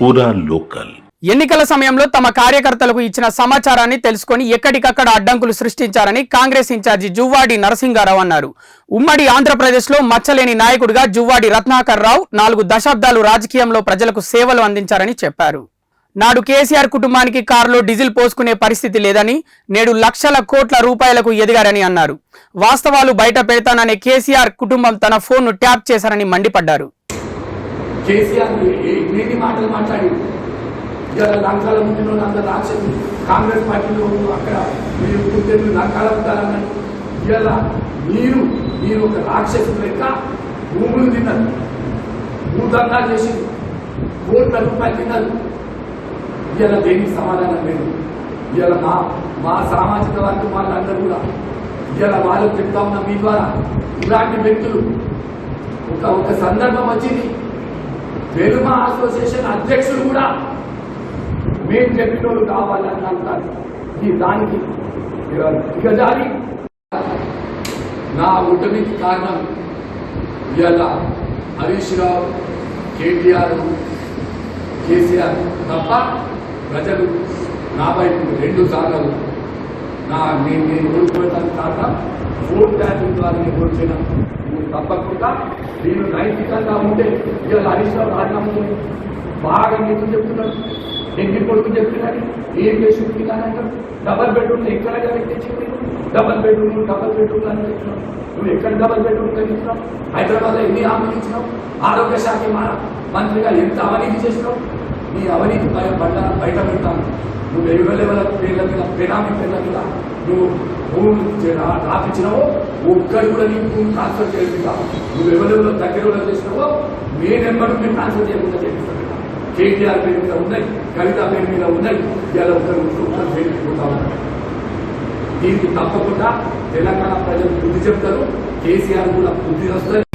పూరా లోకల్. ఎన్నికల సమయంలో తమ కార్యకర్తలకు ఇచ్చిన సమాచారాన్ని తెలుసుకొని ఎక్కడికక్కడ అడ్డంకులు సృష్టించారని కాంగ్రెస్ ఇన్ఛార్జి జువ్వాడి నరసింగారావు అన్నారు. ఉమ్మడి ఆంధ్రప్రదేశ్లో మచ్చలేని నాయకుడిగా జువ్వాడి రత్నాకర్ రావు 4 దశాబ్దాలు రాజకీయంలో ప్రజలకు సేవలు అందించారని చెప్పారు. నాడు కేసీఆర్ కుటుంబానికి కారులో డీజిల్ పోసుకునే పరిస్థితి లేదని, నేడు లక్షల కోట్ల రూపాయలకు ఎదిగారని అన్నారు. వాస్తవాలు బయట పెడతాననే కేసీఆర్ కుటుంబం తన ఫోన్ను ట్యాప్ చేశారని మండిపడ్డారు. లంకాల ముందు అందరూ రాక్షసు కాంగ్రెస్ పార్టీలో అక్కడ మీరు కూర్చొని లంకాల ఉంటారన్నట్టు ఇలా మీరు ఒక రాక్షసు లెక్క భూములు తిన్నారు, భూదంగా చేసి కోట్ల రూపాయలు తిన్నారు. ఇలా దేనికి సమాధానం లేదు. ఇలా మా సామాజిక వర్గం వాళ్ళందరూ కూడా ఇలా వాళ్ళకు చెప్తా ఉన్న మీ ద్వారా ఇలాంటి వ్యక్తులు ఒక సందర్భం వచ్చింది. వెలుమ అసోసియేషన్ అధ్యక్షులు కూడా మేము చెప్పినోళ్ళు కావాలని అంటారు. దానికి దిగజారి నా ఓటమికి కారణం ఇలా హరీష్ రావు, కేటీఆర్, కేసీఆర్ తప్ప ప్రజలు నా వైపు 2 సార్లు నేను ఓడిపోయేదానికి కారణం ఓట్ ట్యాపింగ్ ద్వారా నేను ఓడిపోయినా. తప్పకుండా నేను నైతికంగా ఉంటే ఇలా హరీష్ రావు రాజీనామా బాగా నీకు చెప్తున్నాడు, ఎన్ని కొడుకు చెప్తున్నాడు, ఏం చేసి కానీ డబల్ బెడ్రూమ్ ఎక్కడ తెచ్చింది? డబల్ బెడ్రూమ్ అని చెప్తున్నావు. నువ్వు ఎక్కడ డబల్ బెడ్రూమ్ తెచ్చినావు? హైదరాబాద్లో ఎన్ని హామీలు ఇచ్చినావు? ఆరోగ్య శాఖ మంత్రిగా ఎంత అవినీతి చేసినావు? నీ అవినీతి బయట పెడతాను. నువ్వు ఎరువలెవల పేర్ల మీద, బెనామీ పేర్ల మీద నువ్వు భూములు రాపించినావో ఒక్కరు కూడా నీ భూమి ట్రాన్స్ఫర్ చేయకుండా నువ్వు ఎవరెవరో దగ్గర చేసినావో నేనెమ్మడూ మేము ట్రాన్స్ఫర్ చేయకుండా చేపిస్తాను. కేటీఆర్ పేరు మీద ఉన్నాయి, కవిత పేరు మీద ఉన్నాయి, ఇలా ఒకరు పేరు పెట్టుకుంటా ఉన్నారు. దీనికి తప్పకుండా తెలంగాణ ప్రజలు బుద్ధి చెప్తారు, కేసీఆర్ కూడా బుద్ధి వస్తారు.